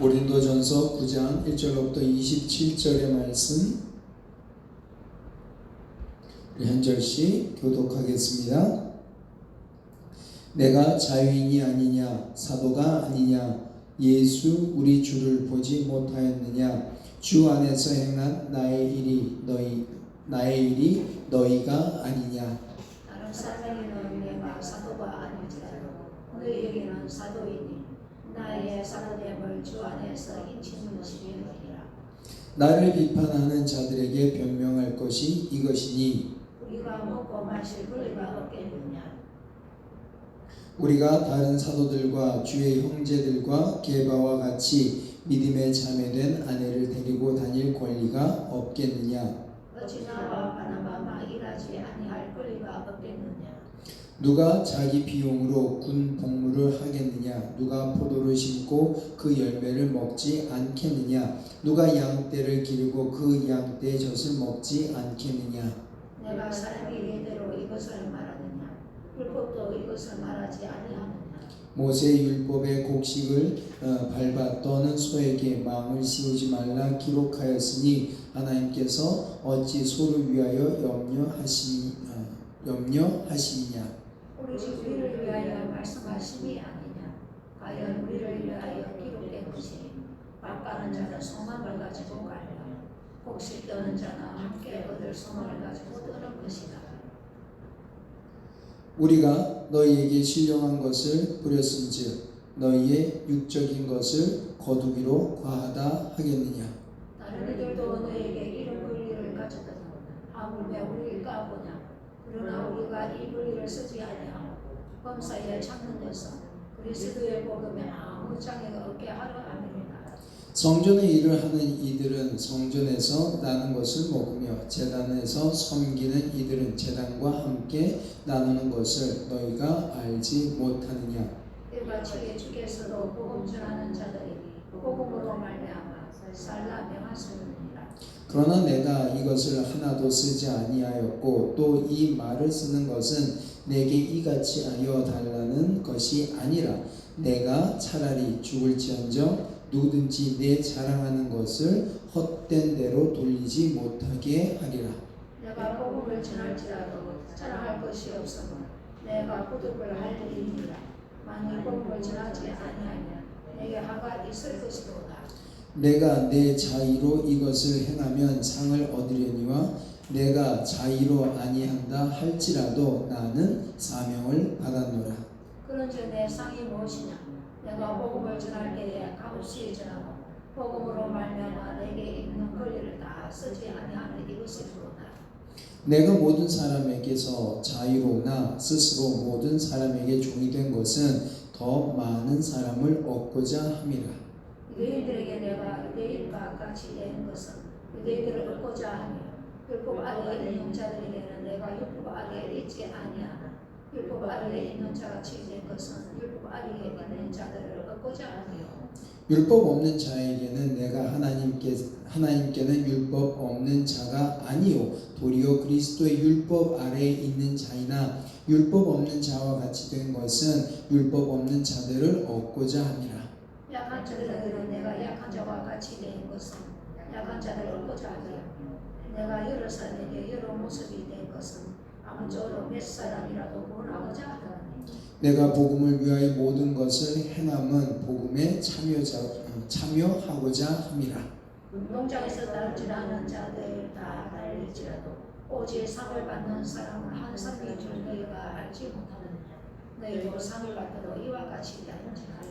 고린도전서 9장 1절로부터 27절의 말씀 우리 한 절씩 교독하겠습니다. 내가 자유인이 아니냐 사도가 아니냐 예수 우리 주를 보지 못하였느냐 주 안에서 행한 나의 일이 너희가 아니냐. 다른 사람에게는 내가 사도가 아닐지라도 너희에게는 사도이니 나의 사도됨을 주 안에서 인치는 것이니라. 나를 비판하는 자들에게 변명할 것이 이것이니 우리가 먹고 마실 권리가 없겠느냐. 우리가 다른 사도들과 주의 형제들과 게바와 같이 믿음에 자매된 아내를 데리고 다닐 권리가 없겠느냐. 어찌 나와 바나바가 일하지 아니할 권리가 없겠느냐. 누가 자기 비용으로 군 복무를 하겠느냐. 누가 포도를 심고 그 열매를 먹지 않겠느냐. 누가 양떼를 기르고 그 양떼의 젖을 먹지 않겠느냐. 내가 사람이 이대로 이것을 말하느냐. 율법도 이것을 말하지 아니하느냐. 모세 율법의 곡식을 밟아 떠는 소에게 망을 씌우지 말라 기록하였으니 하나님께서 어찌 소를 위하여 염려하시느냐. 오로지 우리를 위하여 말씀하심이 아니냐. 과연 우리를 위하여 기록된 것이 밭가는 자는 소망을 가지고 갈라. 곡식 떠는 자는 함께 얻을 소망을 가지고 떠는 것이다. 우리가 너희에게 신령한 것을 부렸은즉 너희의 육적인 것을 거두기로 과하다 하겠느냐. 다른 이들도 너희에게 이런 권리를 가졌다. 하물며 우리를 까보냐. 그러나 우리가 이 권리를 쓰지 아니하고 범사에 찾는 데서 그리스도의 복음에 아무 장애가 없게 하려 함이니라. 성전의 일을 하는 이들은 성전에서 나는 것을 먹으며 제단에서 섬기는 이들은 제단과 함께 나누는 것을 너희가 알지 못하느냐. 이같이 주께서도 복음 전하는 자들이 복음으로 말미암아 살라 명하시느니라. 그러나 내가 이것을 하나도 쓰지 아니하였고 또 이 말을 쓰는 것은 내게 이같이 하여 달라는 것이 아니라 내가 차라리 죽을지언정 누구든지 내 자랑하는 것을 헛된 대로 돌리지 못하게 하리라. 내가 복음을 전할지라도 자랑할 것이 없으므로 내가 부득을 할 일이니라. 만일 복음을 전하지 아니하면 내게 화가 있을 것이로다. 내가 내 자의로 이것을 행하면 상을 얻으려니와 내가 자의로 아니한다 할지라도 나는 사명을 받았노라. 그런즉 내 상이 무엇이냐. 내가 복음을 전할 때에 값없이 전하고 복음으로 말미암아 내게 있는 권리를 다 쓰지 아니하는 이것이로다. 내가 모든 사람에게서 자유로나 스스로 모든 사람에게 종이 된 것은 더 많은 사람을 얻고자 함이라. 유대인들에게 내가 유대인과 같이 된 것은 유대인들을 얻고자 하며 율법 아래에 있는 자들에게는 내가 율법 아래에 있지 아니하나 율법 아래에 있는 자같이 된 것은 율법 아래에 있는 자들을 얻고자 하며 율법 없는 자에게는 내가 하나님께는 율법 없는 자가 아니요 도리어 그리스도의 율법 아래에 있는 자이나 율법 없는 자와 같이 된 것은 율법 없는 자들을 얻고자 함이라. 약한 자들에게는 내가 약한 자와 같이 된 것은 약한 자들을 얻고자 하며 내가 여러 사람에게 여러 모습이 된 것은 아무쪼록 몇 사람이라도 구원하고자 하더니 내가 복음을 위하여 모든 것을 행함은 복음에 참여하고자 함이라. 농장에서 달지라는 자들 다 달릴지라도 오직 상을 받는 사람은 한 사람이 줄 너희가 알지 못하느냐. 너희도 상을 받아도 이와 같이 되는지라.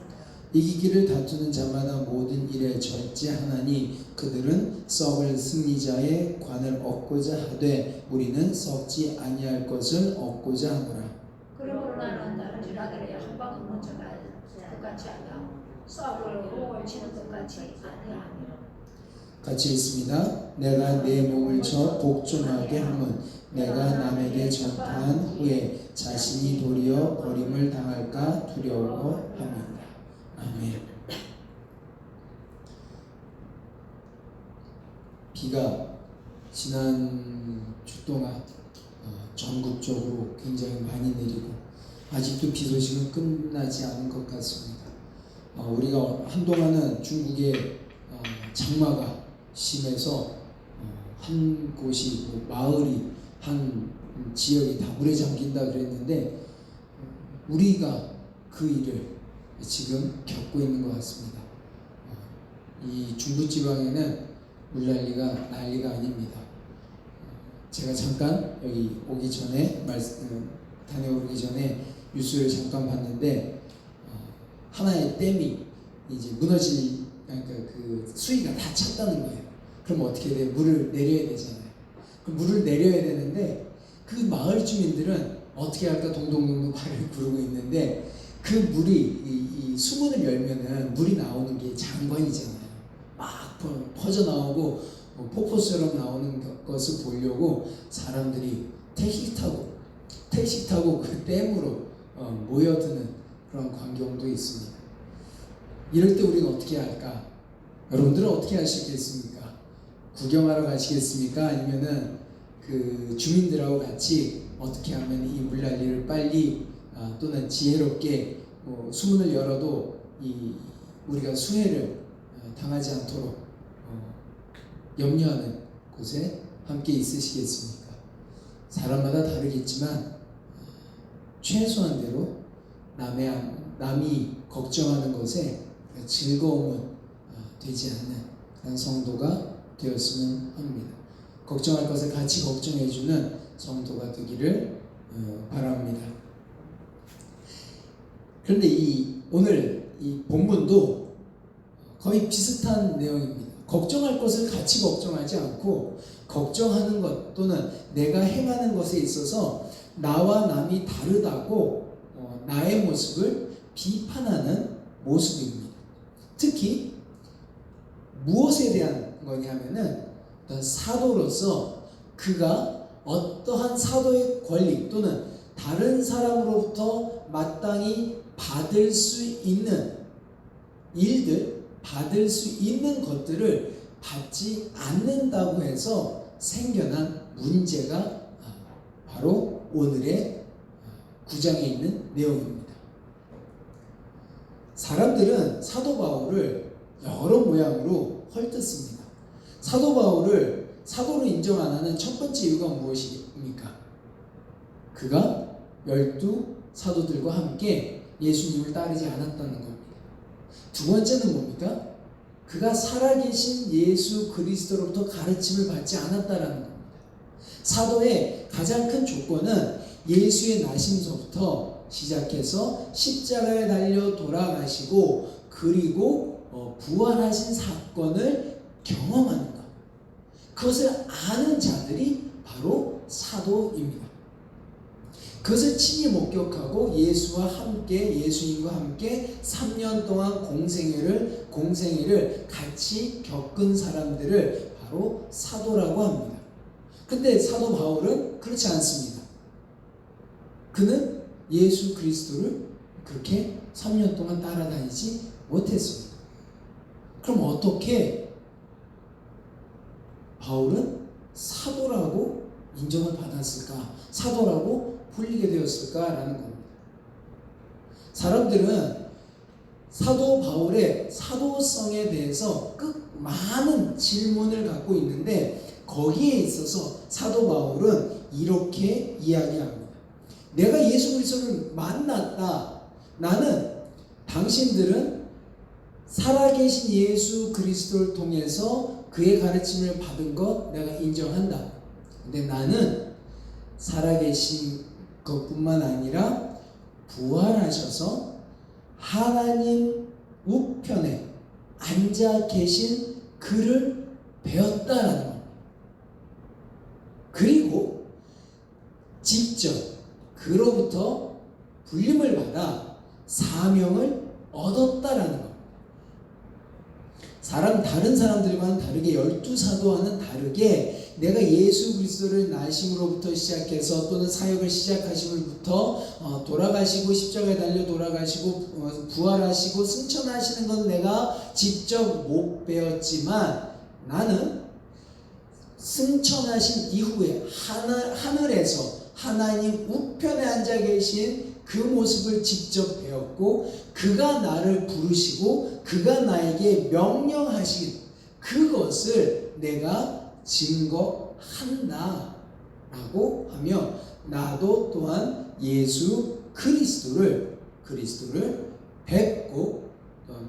이기기를 다투는 자마다 모든 일에 절제하나니 그들은 썩을 승리자의 관을 얻고자 하되 우리는 썩지 아니할 것을 얻고자 하노라. 그러므로 나는 다른 지라들의 한방 없는 자가 똑같이 아니하고 썩을 호흡을 치는 것같이 아니하며. 같이 읽습니다. 내가 내 몸을 쳐 복종하게 함은 내가 남에게 전파한 후에 자신이 도리어 버림을 당할까 두려워함이라. 아멘. 비가 지난 주 동안 전국적으로 굉장히 많이 내리고 아직도 비 소식은 끝나지 않은 것 같습니다. 우리가 한동안은 중국의 장마가 심해서 한 곳이 마을이 한 지역이 다 물에 잠긴다 그랬는데 우리가 그 일을 지금 겪고 있는 것 같습니다. 이 중부지방에는 물난리가 난리가 아닙니다. 제가 잠깐 여기 오기 전에 다녀오기 전에 뉴스를 잠깐 봤는데 하나의 댐이 이제 무너질 그러니까 그 수위가 다 찼다는 거예요. 그럼 어떻게 돼요? 물을 내려야 되잖아요. 그 물을 내려야 되는데 그 마을 주민들은 어떻게 할까 동동동동 발을 구르고 있는데 그 물이 이 수문을 열면은 물이 나오는 게 장관이잖아요. 막 퍼져 나오고 폭포처럼 나오는 것을 보려고 사람들이 택시 타고 그 댐으로 모여드는 그런 광경도 있습니다. 이럴 때 우리가 어떻게 할까? 여러분들은 어떻게 하시겠습니까? 구경하러 가시겠습니까? 아니면은 그 주민들하고 같이 어떻게 하면 이 물난리를 빨리 또는 지혜롭게 수문을 열어도 우리가 수해를 당하지 않도록 염려하는 곳에 함께 있으시겠습니까? 사람마다 다르겠지만 최소한대로 남이 걱정하는 것에 즐거움은 되지 않는 그런 성도가 되었으면 합니다. 걱정할 것을 같이 걱정해주는 성도가 되기를 바랍니다. 그런데 오늘 이 본문도 거의 비슷한 내용입니다. 걱정할 것을 같이 걱정하지 않고 걱정하는 것 또는 내가 행하는 것에 있어서 나와 남이 다르다고 나의 모습을 비판하는 모습입니다. 특히 무엇에 대한 거냐면은 사도로서 그가 어떠한 사도의 권리 또는 다른 사람으로부터 마땅히 받을 수 있는 일들, 받을 수 있는 것들을 받지 않는다고 해서 생겨난 문제가 바로 오늘의 9장에 있는 내용입니다. 사람들은 사도 바울을 여러 모양으로 헐뜯습니다. 사도 바울을 사도로 인정 안 하는 첫 번째 이유가 무엇입니까? 그가 12 사도들과 함께 예수님을 따르지 않았다는 겁니다. 두 번째는 뭡니까? 그가 살아계신 예수 그리스도로부터 가르침을 받지 않았다라는 겁니다. 사도의 가장 큰 조건은 예수의 나심서부터 시작해서 십자가에 달려 돌아가시고 그리고 부활하신 사건을 경험하는 것. 그것을 아는 자들이 바로 사도입니다. 그것을 친히 목격하고 예수님과 함께 3년 동안 공생애를 같이 겪은 사람들을 바로 사도라고 합니다. 근데 사도 바울은 그렇지 않습니다. 그는 예수 그리스도를 그렇게 3년 동안 따라다니지 못했습니다. 그럼 어떻게 바울은 사도라고 인정을 받았을까? 사도라고 불리게 되었을까라는 겁니다. 사람들은 사도 바울의 사도성에 대해서 많은 질문을 갖고 있는데 거기에 있어서 사도 바울은 이렇게 이야기합니다. 내가 예수 그리스도를 만났다. 나는 당신들은 살아계신 예수 그리스도를 통해서 그의 가르침을 받은 것 내가 인정한다. 근데 나는 살아계신 것뿐만 아니라 부활하셔서 하나님 우편에 앉아 계신 그를 배웠다라는 겁니다. 그리고 직접 그로부터 불림을 받아 사명을 얻었다라는 겁니다. 다른 사람들과는 다르게 12사도와는 다르게 내가 예수 그리스도를 나심으로부터 시작해서 또는 사역을 시작하심으로부터 돌아가시고 십자가에 달려 돌아가시고 부활하시고 승천하시는 건 내가 직접 못 배웠지만 나는 승천하신 이후에 하늘에서 하나님 우편에 앉아 계신 그 모습을 직접 배웠고 그가 나를 부르시고 그가 나에게 명령하신 그것을 내가 증거한다 라고 하며 나도 또한 예수 그리스도를 뵙고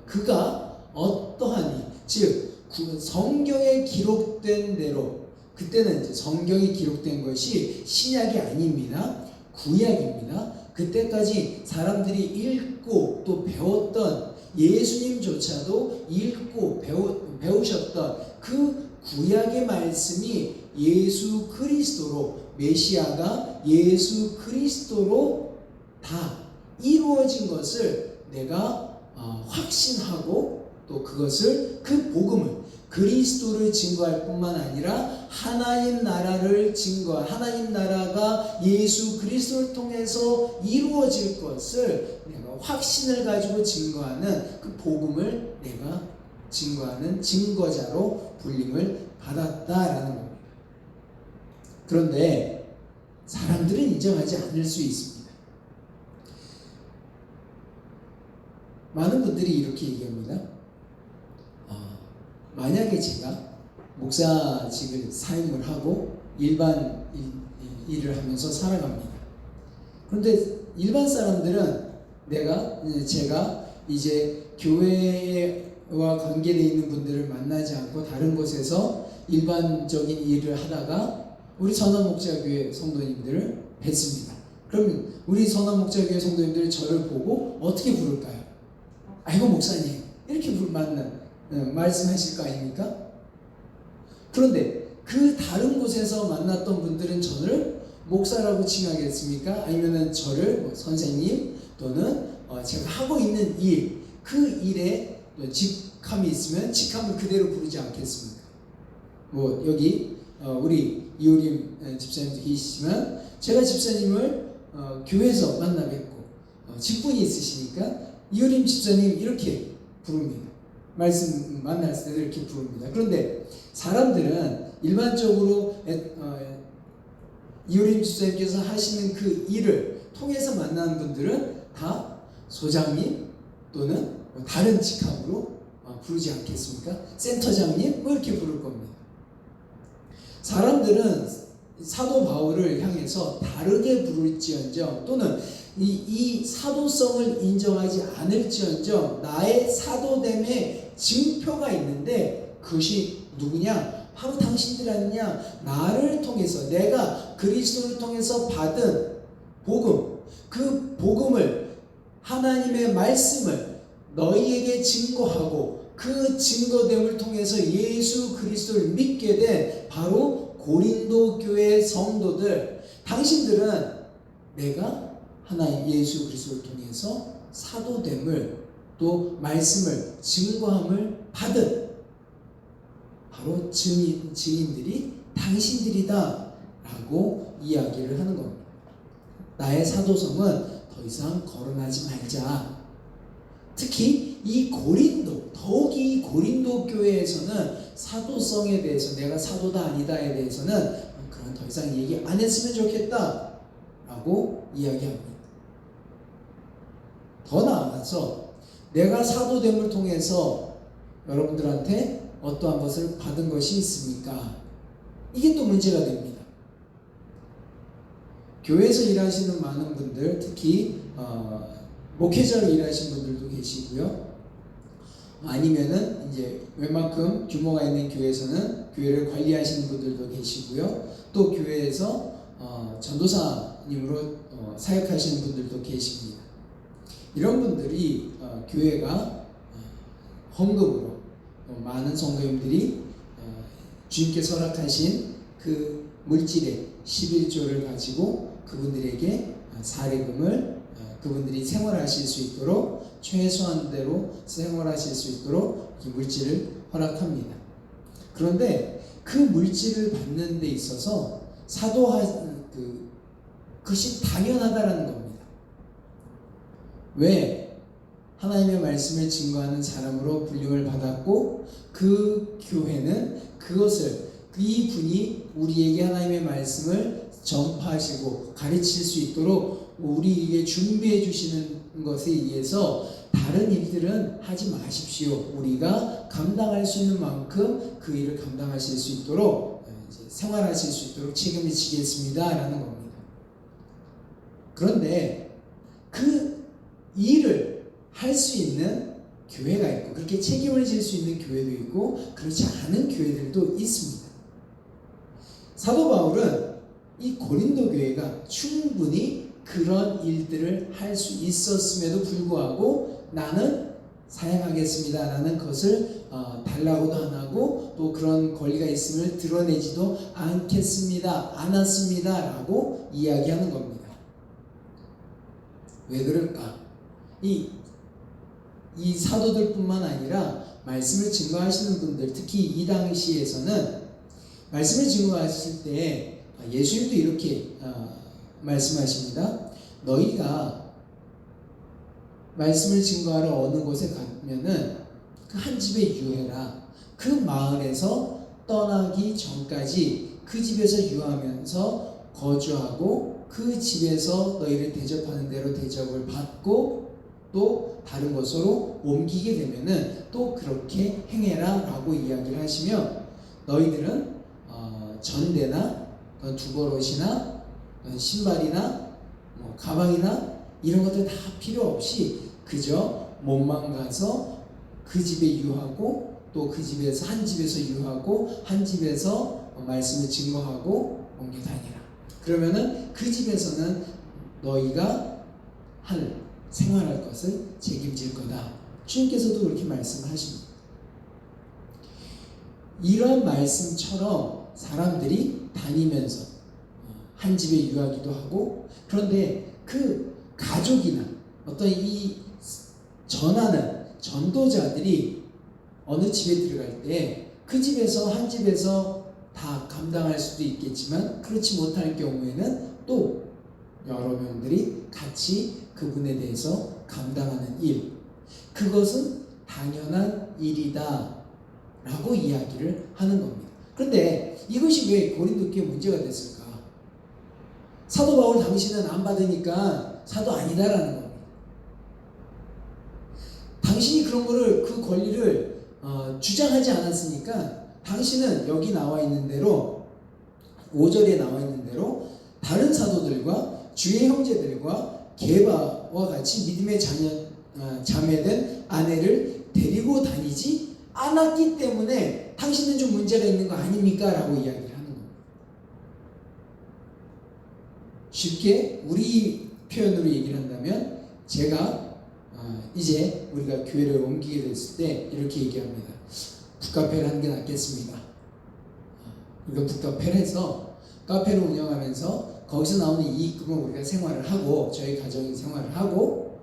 그가 어떠하니 즉 성경에 기록된 대로 그때는 이제 성경에 기록된 것이 신약이 아닙니다. 구약입니다. 그때까지 사람들이 읽고 또 배웠던 예수님조차도 읽고 배우셨던 그 구약의 말씀이 예수 그리스도로 메시아가 예수 그리스도로 다 이루어진 것을 내가 확신하고 또 그것을 그 복음을 그리스도를 증거할 뿐만 아니라 하나님 나라를 하나님 나라가 예수 그리스도를 통해서 이루어질 것을 내가 확신을 가지고 증거하는 그 복음을 내가 증거하는 증거자로 불림을 받았다라는 겁니다. 그런데 사람들은 인정하지 않을 수 있습니다. 많은 분들이 이렇게 얘기합니다. 만약에 제가 목사직을 사임을 하고 일반 일을 하면서 살아갑니다. 그런데 일반 사람들은 제가 이제 교회와 관계되어 있는 분들을 만나지 않고 다른 곳에서 일반적인 일을 하다가 우리 선한목자교회 성도님들을 뵀습니다. 그럼 우리 선한목자교회 성도님들이 저를 보고 어떻게 부를까요? 아이고 목사님 이렇게 말씀하실 거 아닙니까? 그런데 그 다른 곳에서 만났던 분들은 저를 목사라고 칭하겠습니까? 아니면 저를 선생님 또는 제가 하고 있는 일, 그 일에 직함이 있으면 직함을 그대로 부르지 않겠습니까? 여기 우리 이효림 집사님도 계시지만 제가 집사님을 교회에서 만나 뵙고 직분이 있으시니까 이효림 집사님 이렇게 부릅니다. 말씀 만났을 때도 이렇게 부릅니다. 그런데 사람들은 일반적으로 이효림 집사님께서 하시는 그 일을 통해서 만나는 분들은 다 소장님 또는 다른 직함으로 부르지 않겠습니까? 센터장님 이렇게 부를 겁니다. 사람들은 사도 바울을 향해서 다르게 부를지언정 또는 이 사도성을 인정하지 않을지언정 나의 사도됨의 증표가 있는데 그것이 누구냐? 바로 당신들이 아니냐? 나를 통해서 내가 그리스도를 통해서 받은 복음, 그 복음을 하나님의 말씀을 너희에게 증거하고 그 증거됨을 통해서 예수 그리스도를 믿게 된 바로 고린도 교회 성도들, 당신들은 내가 하나님 예수 그리스도를 통해서 사도됨을 또 말씀을 증거함을 받은 바로 증인들이 당신들이다 라고 이야기를 하는 겁니다. 나의 사도성은 더 이상 거론하지 말자. 특히 더욱이 이 고린도 교회에서는 사도성에 대해서 내가 사도다 아니다에 대해서는 그런 더 이상 얘기 안 했으면 좋겠다 라고 이야기합니다. 더 나아가서 내가 사도됨을 통해서 여러분들한테 어떠한 것을 받은 것이 있습니까? 이게 또 문제가 됩니다. 교회에서 일하시는 많은 분들, 특히 목회자로 일하시는 분들도 계시고요. 아니면은 이제 웬만큼 규모가 있는 교회에서는 교회를 관리하시는 분들도 계시고요. 또 교회에서 전도사님으로 사역하시는 분들도 계십니다. 이런 분들이 교회가 헌금으로 많은 성도님들이 주님께서 허락하신 그 물질의 11조를 가지고 그분들에게 사례금을 그분들이 생활하실 수 있도록 최소한대로 생활하실 수 있도록 이 물질을 허락합니다. 그런데 그 물질을 받는 데 있어서 그것이 당연하다라는 겁니다. 왜? 하나님의 말씀을 증거하는 사람으로 불림을 받았고 그 교회는 그것을 이분이 우리에게 하나님의 말씀을 전파하시고 가르칠 수 있도록 우리에게 준비해 주시는 것에 의해서 다른 일들은 하지 마십시오. 우리가 감당할 수 있는 만큼 그 일을 감당하실 수 있도록 이제 생활하실 수 있도록 책임을 지겠습니다라는 겁니다. 그런데 그 일을 할 수 있는 교회가 있고 그렇게 책임을 질 수 있는 교회도 있고 그렇지 않은 교회들도 있습니다. 사도 바울은 이 고린도 교회가 충분히 그런 일들을 할 수 있었음에도 불구하고 나는 사양하겠습니다 라는 것을 달라고도 안 하고 또 그런 권리가 있음을 드러내지도 않았습니다 라고 이야기하는 겁니다. 왜 그럴까? 이 사도들뿐만 아니라 말씀을 증거하시는 분들, 특히 이 당시에서는 말씀을 증거하실 때 예수님도 이렇게 말씀하십니다. 너희가 말씀을 증거하러 어느 곳에 가면은 그 한 집에 유해라. 그 마을에서 떠나기 전까지 그 집에서 유하면서 거주하고 그 집에서 너희를 대접하는 대로 대접을 받고 또 다른 곳으로 옮기게 되면은 또 그렇게 행해라 라고 이야기를 하시며 너희들은 전대나 두벌옷이나 신발이나 가방이나 이런 것들 다 필요 없이 그저 몸만 가서 그 집에 유하고 또 그 집에서 한 집에서 유하고 한 집에서 말씀을 증거하고 옮겨 다니라. 그러면은 그 집에서는 너희가 생활할 것을 책임질 거다. 주님께서도 그렇게 말씀하십니다. 이런 말씀처럼 사람들이 다니면서 한 집에 유하기도 하고 그런데 그 가족이나 어떤 이 전하는 전도자들이 어느 집에 들어갈 때 그 집에서 한 집에서 다 감당할 수도 있겠지만 그렇지 못할 경우에는 또 여러 명들이 같이 그분에 대해서 감당하는 일, 그것은 당연한 일이다 라고 이야기를 하는 겁니다. 그런데 이것이 왜 고린도 교회에 문제가 됐을까? 사도 바울 당신은 안 받으니까 사도 아니다라는 겁니다. 당신이 그런 거를 그 권리를 주장하지 않았으니까 당신은 여기 나와 있는 대로 5절에 나와 있는 대로 다른 사도들과 주의 형제들과 게바와 같이 믿음의 자매된 아내를 데리고 다니지 않았기 때문에 당신은 좀 문제가 있는 거 아닙니까? 라고 이야기를 하는 겁니다. 쉽게 우리 표현으로 얘기를 한다면 제가 이제 우리가 교회를 옮기게 됐을 때 이렇게 얘기합니다. 북카페를 하는 게 낫겠습니다. 우리가 북카페를 해서 카페를 운영하면서 거기서 나오는 이익금은 우리가 생활을 하고 저희 가정이 생활을 하고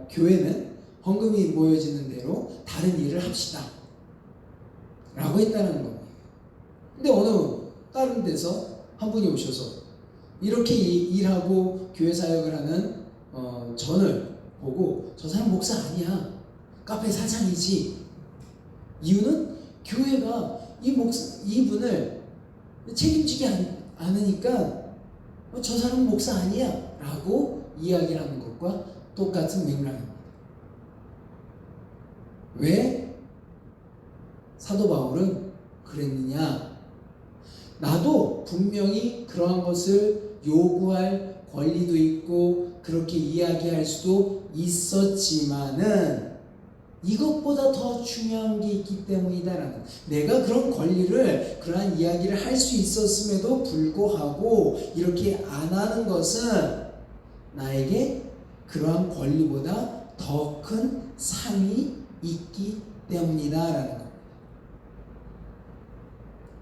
교회는 헌금이 모여지는 대로 다른 일을 합시다 라고 했다는 겁니다. 근데 어느 다른 데서 한 분이 오셔서 이렇게 일하고 교회 사역을 하는 전을 보고 저 사람 목사 아니야, 카페 사장이지. 이유는 교회가 이분을 책임지지 않으니까 저 사람은 목사 아니야 라고 이야기를 하는 것과 똑같은 맥락입니다. 왜 사도 바울은 그랬느냐? 나도 분명히 그러한 것을 요구할 권리도 있고 그렇게 이야기할 수도 있었지만은 이것보다 더 중요한 게 있기 때문이다라는, 내가 그런 권리를 그러한 이야기를 할 수 있었음에도 불구하고 이렇게 안 하는 것은 나에게 그러한 권리보다 더 큰 상이 있기 때문이다라는 겁니다.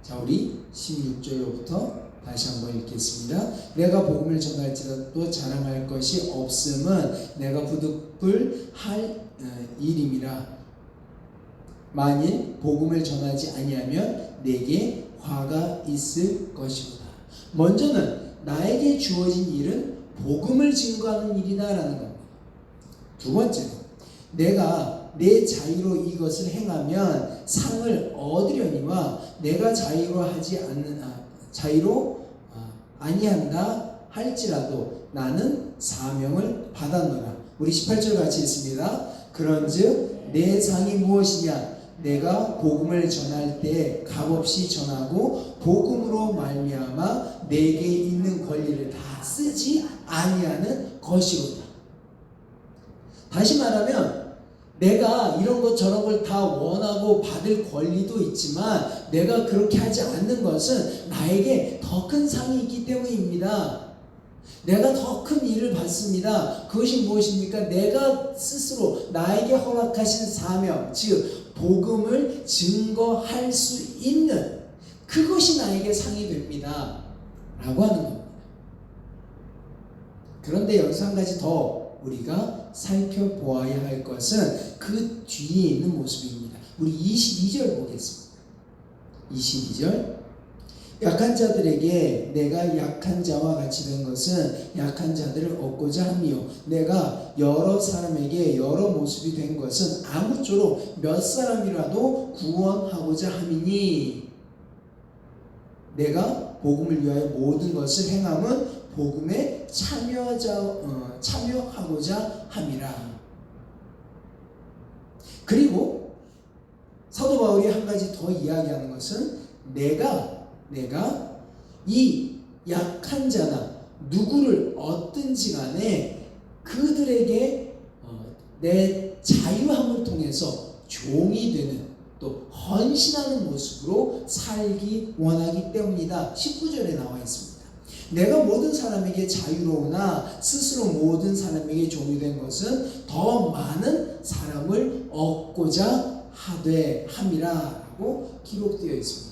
자, 우리 16절로부터 다시 한번 읽겠습니다. 내가 복음을 전할지라도 자랑할 것이 없음은 내가 부득불 할 일임이라. 만일 복음을 전하지 아니하면 내게 화가 있을 것이로다. 먼저는 나에게 주어진 일은 복음을 증거하는 일이다라는 겁니다. 두 번째로 내가 내 자유로 이것을 행하면 상을 얻으려니와 내가 자유로 아니한다 할지라도 나는 사명을 받았노라. 우리 18절 같이 읽습니다. 그런즉 내 상이 무엇이냐? 내가 복음을 전할 때 값없이 전하고 복음으로 말미암아 내게 있는 권리를 다 쓰지 아니하는 것이로다. 다시 말하면 내가 이런 것 저런 걸 다 원하고 받을 권리도 있지만 내가 그렇게 하지 않는 것은 나에게 더 큰 상이 있기 때문입니다. 내가 더 큰 일을 받습니다. 그것이 무엇입니까? 내가 스스로 나에게 허락하신 사명, 즉 복음을 증거할 수 있는 그것이 나에게 상이 됩니다. 라고 하는 겁니다. 그런데 여기서 한 가지 더 우리가 살펴보아야 할 것은 그 뒤에 있는 모습입니다. 우리 22절 보겠습니다. 22절 약한 자들에게 내가 약한 자와 같이 된 것은 약한 자들을 얻고자 함이요 내가 여러 사람에게 여러 모습이 된 것은 아무쪼록 몇 사람이라도 구원하고자 함이니 내가 복음을 위하여 모든 것을 행함은 복음에 참여하고자 함이라. 그리고 사도 바울이 한 가지 더 이야기하는 것은 내가 이 약한 자나 누구를 얻든지 간에 그들에게 내 자유함을 통해서 종이 되는 또 헌신하는 모습으로 살기 원하기 때문이다. 19절에 나와 있습니다. 내가 모든 사람에게 자유로우나 스스로 모든 사람에게 종이 된 것은 더 많은 사람을 얻고자 함이라 라고 기록되어 있습니다.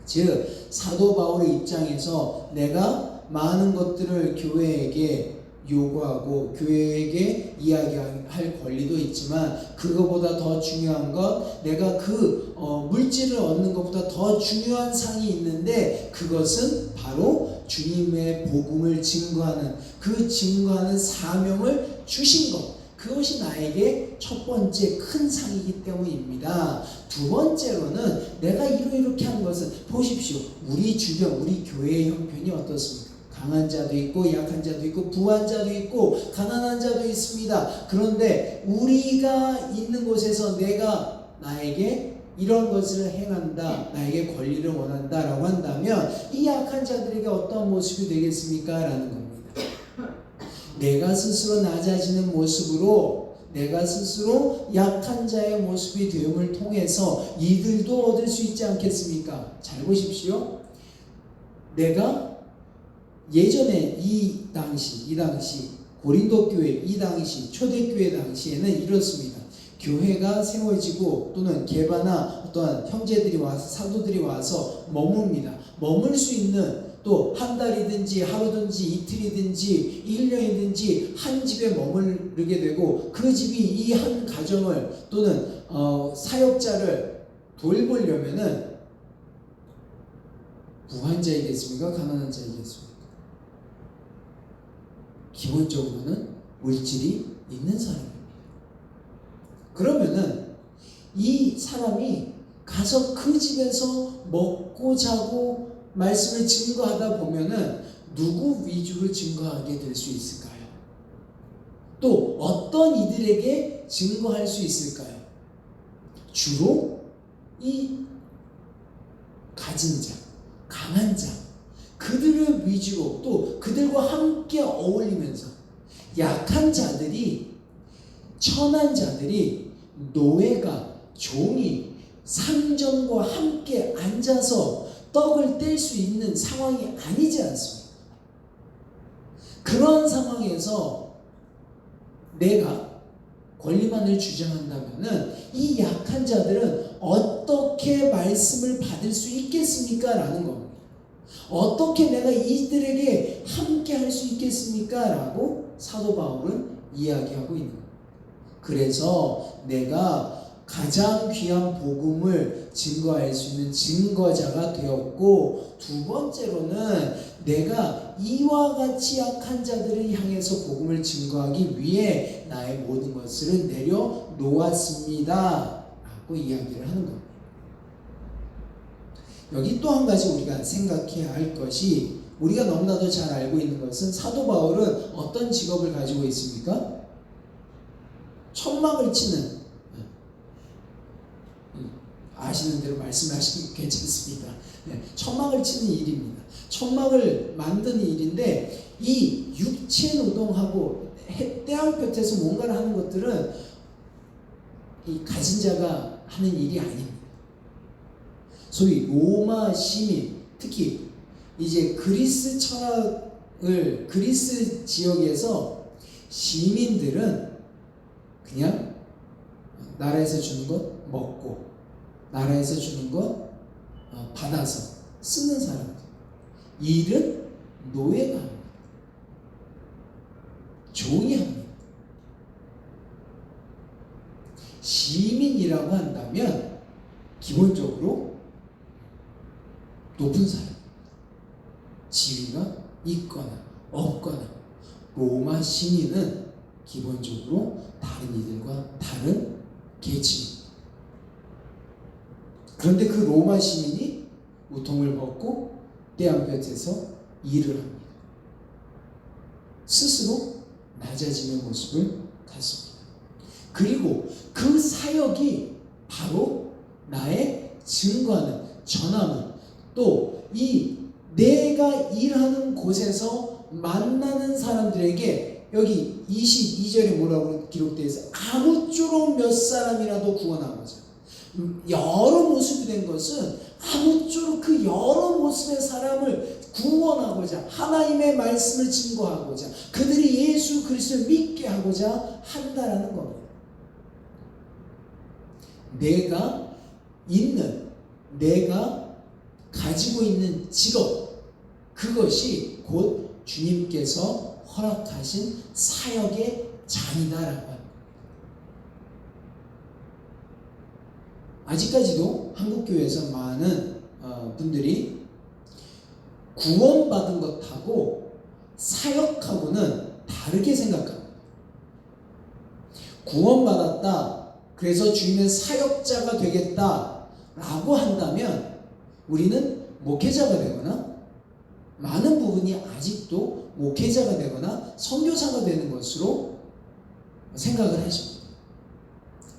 즉 사도 바울의 입장에서 내가 많은 것들을 교회에게 요구하고 교회에게 이야기할 권리도 있지만 그거보다 더 중요한 것 내가 그 물질을 얻는 것보다 더 중요한 상이 있는데 그것은 바로 주님의 복음을 증거하는 그 증거하는 사명을 주신 것 그것이 나에게 첫 번째 큰 상이기 때문입니다. 두 번째로는 내가 이렇게 한 것은 보십시오. 우리 주변 우리 교회의 형편이 어떻습니까? 강한 자도 있고 약한 자도 있고 부한 자도 있고 가난한 자도 있습니다. 그런데 우리가 있는 곳에서 내가 나에게 이런 것을 행한다, 나에게 권리를 원한다 라고 한다면 이 약한 자들에게 어떤 모습이 되겠습니까? 라는 겁니다. 내가 스스로 낮아지는 모습으로 내가 스스로 약한 자의 모습이 되음을 통해서 이들도 얻을 수 있지 않겠습니까? 잘 보십시오. 내가 예전에 이 당시 고린도 교회 이 당시 초대교회 당시에는 이렇습니다. 교회가 세워지고 또는 개바나 어떠한 형제들이 와서 사도들이 와서 머뭅니다. 머물 수 있는 또 한 달이든지 하루든지 이틀이든지 1년이든지 한 집에 머무르게 되고 그 집이 이 한 가정을 또는 사역자를 돌보려면은 부한 자이겠습니까? 가난한 자이겠습니까? 기본적으로는 물질이 있는 사람입니다. 그러면은 이 사람이 가서 그 집에서 먹고 자고 말씀을 증거하다 보면은 누구 위주로 증거하게 될 수 있을까요? 또 어떤 이들에게 증거할 수 있을까요? 주로 이 가진 자, 강한 자, 그들을 위주로 또 그들과 함께 어울리면서 약한 자들이 천한 자들이 노예가 종이 상전과 함께 앉아서 떡을 뗄 수 있는 상황이 아니지 않습니까? 그런 상황에서 내가 권리만을 주장한다면은 이 약한 자들은 어떻게 말씀을 받을 수 있겠습니까? 라는 겁니다. 어떻게 내가 이들에게 함께 할 수 있겠습니까? 라고 사도 바울은 이야기하고 있는 겁니다. 그래서 내가 가장 귀한 복음을 증거할 수 있는 증거자가 되었고 두 번째로는 내가 이와 같이 약한 자들을 향해서 복음을 증거하기 위해 나의 모든 것을 내려놓았습니다 라고 이야기를 하는 겁니다. 여기 또 한 가지 우리가 생각해야 할 것이 우리가 너무나도 잘 알고 있는 것은 사도 바울은 어떤 직업을 가지고 있습니까? 천막을 치는, 아시는 대로 말씀하시면 괜찮습니다. 천막을 치는 일입니다. 천막을 만드는 일인데 이 육체 노동하고 떼양볕에서 뭔가를 하는 것들은 이 가진 자가 하는 일이 아닙니다. 소위 로마 시민, 특히 이제 그리스 지역에서 시민들은 그냥 나라에서 주는 것 먹고 나라에서 주는 것 받아서 쓰는 사람들. 일은 노예가 합니다. 종이 합니다. 시민이라고 한다면 기본적으로 높은 사람, 지위가 있거나 없거나, 로마 시민은 기본적으로 다른 이들과 다른 계층입니다. 그런데 그 로마 시민이 우통을 벗고 떼양볕에서 일을 합니다. 스스로 낮아짐의 모습을 갖습니다. 그리고 그 사역이 바로 나의 증거하는, 전하는, 또 이 내가 일하는 곳에서 만나는 사람들에게, 여기 22절에 뭐라고 기록되어 있어요? 아무쪼록 몇 사람이라도 구원하고자. 여러 모습이 된 것은 아무쪼록 그 여러 모습의 사람을 구원하고자, 하나님의 말씀을 증거하고자, 그들이 예수 그리스도를 믿게 하고자 한다라는 겁니다. 내가 가지고 있는 직업, 그것이 곧 주님께서 허락하신 사역의 장이다라고 합니다. 아직까지도 한국교회에서 많은 분들이 구원받은 것하고 사역하고는 다르게 생각합니다. 구원받았다, 그래서 주님의 사역자가 되겠다라고 한다면 우리는 목회자가 되거나, 많은 부분이 아직도 목회자가 되거나 선교사가 되는 것으로 생각을 하십니다.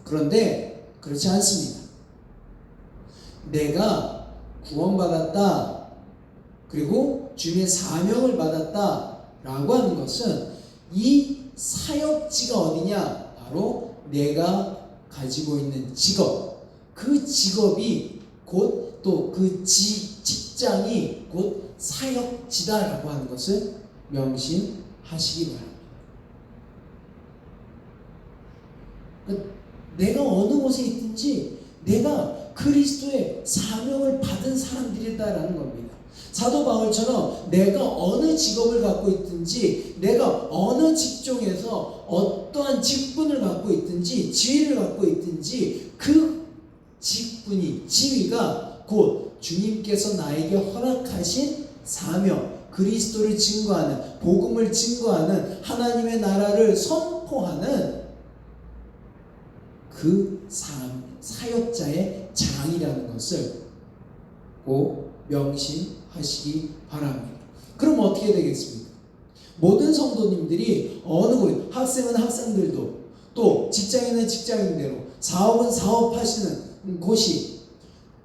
그런데 그렇지 않습니다. 내가 구원받았다, 그리고 주님의 사명을 받았다라고 하는 것은 이 사역지가 어디냐? 바로 내가 가지고 있는 직업, 그 직업이 곧 또 그 직장이 곧 사역지다라고 하는 것을 명심하시기 바랍니다. 내가 어느 곳에 있든지 내가 그리스도의 사명을 받은 사람들이다라는 겁니다. 사도 바울처럼 내가 어느 직업을 갖고 있든지, 내가 어느 직종에서 어떠한 직분을 갖고 있든지, 지위를 갖고 있든지, 그 직분이, 지위가 곧 주님께서 나에게 허락하신 사명, 그리스도를 증거하는, 복음을 증거하는, 하나님의 나라를 선포하는 그 사역자의 장이라는 것을 꼭 명심하시기 바랍니다. 그럼 어떻게 되겠습니까? 모든 성도님들이 어느 곳, 학생은 학생들도, 또 직장인은 직장인대로, 사업은 사업하시는 곳이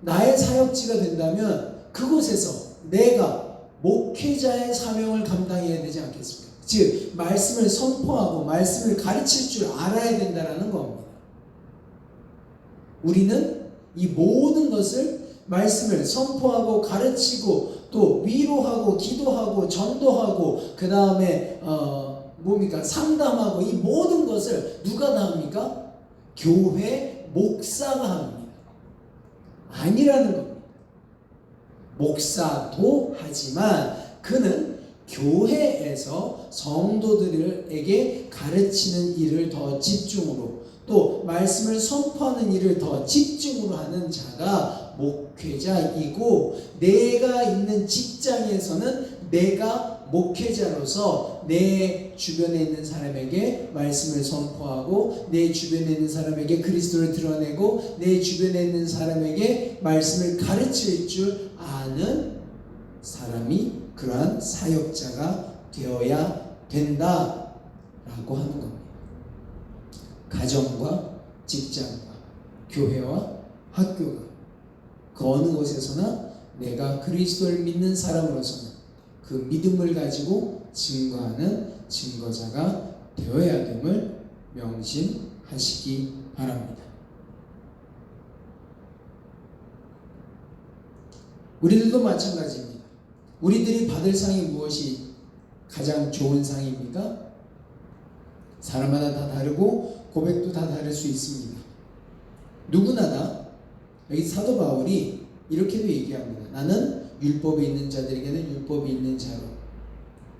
나의 사역지가 된다면 그곳에서 내가 목회자의 사명을 감당해야 되지 않겠습니까? 즉 말씀을 선포하고 말씀을 가르칠 줄 알아야 된다는 겁니다. 우리는 이 모든 것을, 말씀을 선포하고 가르치고 또 위로하고 기도하고 전도하고 그 다음에 상담하고, 이 모든 것을 누가 다 합니까? 교회 목사가 합니다. 아니라는 겁니다. 목사도 하지만 그는 교회에서 성도들에게 가르치는 일을 더 집중으로, 또 말씀을 선포하는 일을 더 집중으로 하는 자가 목회자이고, 내가 있는 직장에서는 내가 목회자로서 내 주변에 있는 사람에게 말씀을 선포하고, 내 주변에 있는 사람에게 그리스도를 드러내고, 내 주변에 있는 사람에게 말씀을 가르칠 줄 아는 사람이 그러한 사역자가 되어야 된다라고 하는 겁니다. 가정과 직장과 교회와 학교가 그 어느 곳에서나 내가 그리스도를 믿는 사람으로서는 그 믿음을 가지고 증거하는 증거자가 되어야 됨을 명심하시기 바랍니다. 우리들도 마찬가지입니다. 우리들이 받을 상이 무엇이 가장 좋은 상입니까? 사람마다 다 다르고 고백도 다 다를 수 있습니다. 누구나 다 여기 사도 바울이 이렇게도 얘기합니다. 나는 율법이 있는 자들에게는 율법이 있는 자로,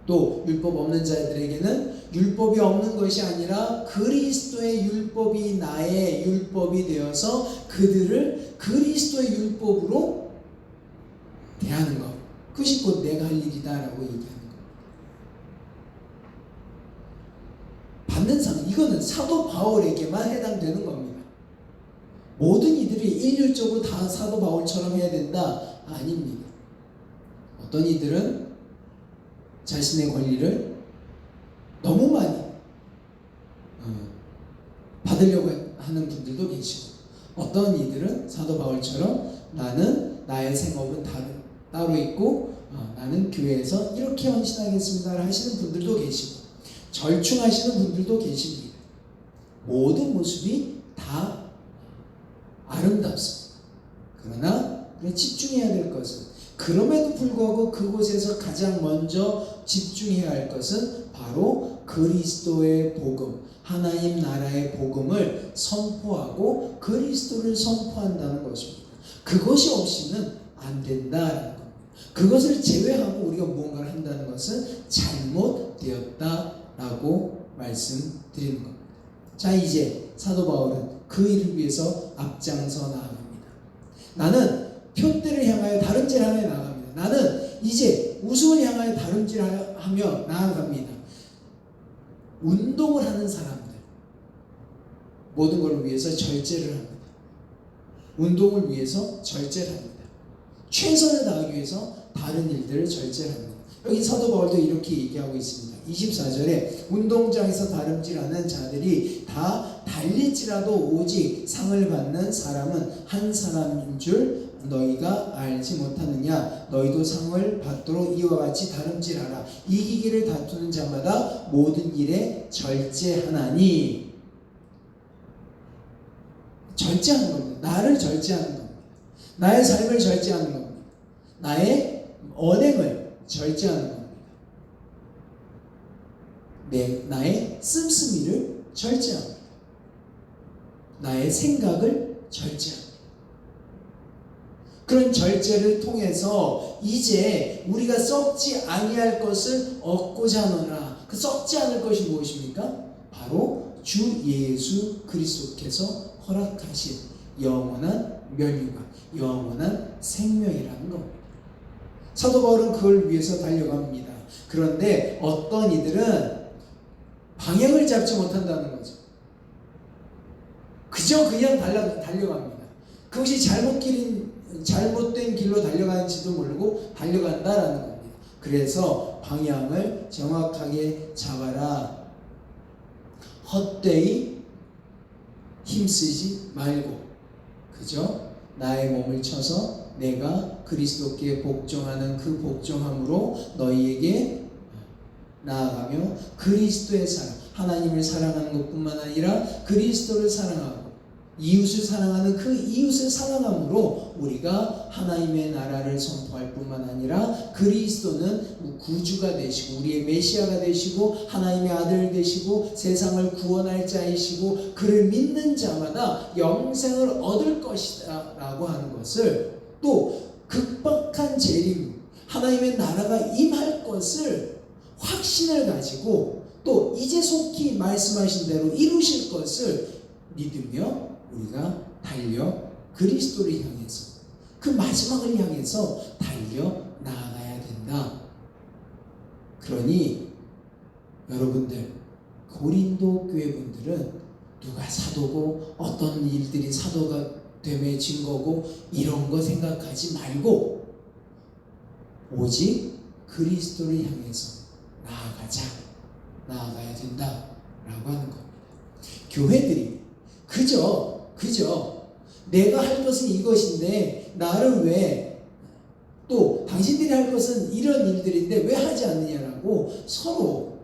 또 율법 없는 자들에게는 율법이 없는 것이 아니라 그리스도의 율법이 나의 율법이 되어서 그들을 그리스도의 율법으로 대하는 것, 그것이 곧 내가 할 일이다라고 얘기하는 겁니다. 받는 상, 이거는 사도 바울에게만 해당되는 겁니다. 모든 이들이 일률적으로 다 사도 바울처럼 해야 된다? 아닙니다. 어떤 이들은 자신의 권리를 너무 많이 받으려고 하는 분들도 계시고, 어떤 이들은 사도 바울처럼 나는 나의 생업은 따로 있고 나는 교회에서 이렇게 헌신하겠습니다 하시는 분들도 계시고, 절충하시는 분들도 계십니다. 모든 모습이 다 아름답습니다. 그러나 집중해야 될 것은, 그럼에도 불구하고 그곳에서 가장 먼저 집중해야 할 것은 바로 그리스도의 복음, 하나님 나라의 복음을 선포하고 그리스도를 선포한다는 것입니다. 그것이 없이는 안 된다라는 겁니다. 그것을 제외하고 우리가 무언가를 한다는 것은 잘못되었다라고 말씀드리는 겁니다. 자, 이제 사도 바울은 그 일을 위해서 앞장서 나아갑니다. 나는 표대를 향하여 다름질하며 나아갑니다. 나는 이제 우승을 향하여 다름질하며 나아갑니다. 운동을 하는 사람들, 모든 걸 위해서 절제를 합니다. 운동을 위해서 절제를 합니다. 최선을 다하기 위해서 다른 일들을 절제를 합니다. 여기 사도 바울도 이렇게 얘기하고 있습니다. 24절에 운동장에서 다름질하는 자들이 다 달릴지라도 오직 상을 받는 사람은 한 사람인 줄 너희가 알지 못하느냐. 너희도 상을 받도록 이와 같이 다름질하라. 이기기를 다투는 자마다 모든 일에 절제하나니. 절제하는 겁니다. 나를 절제하는 겁니다. 나의 삶을 절제하는 겁니다. 나의 언행을 절제하는 겁니다. 나의 씀씀이를 절제합니다. 나의 생각을 절제합니다. 그런 절제를 통해서 이제 우리가 썩지 아니할 것을 얻고자 하노라. 그 썩지 않을 것이 무엇입니까? 바로 주 예수 그리스도께서 허락하신 영원한 면류관, 영원한 생명이라는 겁니다. 사도 바울은 그걸 위해서 달려갑니다. 그런데 어떤 이들은 방향을 잡지 못한다는 거죠. 그저 그냥 달려갑니다. 그것이 잘못된 길로 달려가는지도 모르고 달려간다라는 겁니다. 그래서 방향을 정확하게 잡아라. 헛되이 힘쓰지 말고 그저 나의 몸을 쳐서 내가 그리스도께 복종하는 그 복종함으로 너희에게 나아가며 그리스도의 사랑, 하나님을 사랑하는 것뿐만 아니라 그리스도를 사랑하고 이웃을 사랑하는 그 이웃을 사랑함으로 우리가 하나님의 나라를 선포할 뿐만 아니라 그리스도는 구주가 되시고 우리의 메시아가 되시고 하나님의 아들 되시고 세상을 구원할 자이시고 그를 믿는 자마다 영생을 얻을 것이다 라고 하는 것을, 또 극박한 재림, 하나님의 나라가 임할 것을 확신을 가지고 또 이제 속히 말씀하신 대로 이루실 것을 믿으며 우리가 달려 그리스도를 향해서 그 마지막을 향해서 달려 나아가야 된다. 그러니 여러분들, 고린도 교회분들은 누가 사도고 어떤 일들이 사도가 됨의 증거고 이런 거 생각하지 말고 오직 그리스도를 향해서 나아가야 된다라고 하는 겁니다. 교회들이 그저 내가 할 것은 이것인데 나를 왜 또 당신들이 할 것은 이런 일들인데 왜 하지 않느냐라고 서로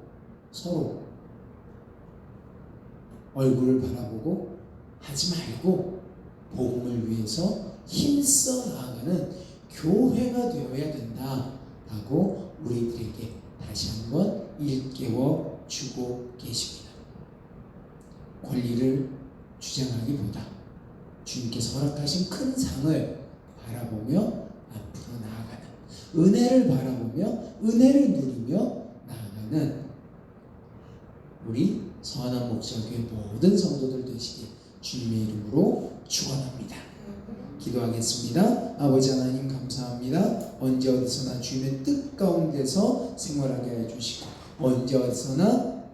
얼굴을 바라보고 하지 말고 복음을 위해서 힘써 나아가는 교회가 되어야 된다라고 우리들에게 다시 한번 일깨워 주고 계십니다. 권리를 주장하기보다 주님께서 허락하신 큰 상을 바라보며 앞으로 나아가는, 은혜를 바라보며 은혜를 누리며 나아가는 우리 선한 목자교회 모든 성도들 되시길 주님의 이름으로 축원합니다. 기도하겠습니다. 아버지 하나님 감사합니다. 언제 어디서나 주님의 뜻 가운데서 생활하게 해주시고 언제 어디서나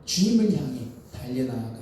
주님을 향해 달려나아가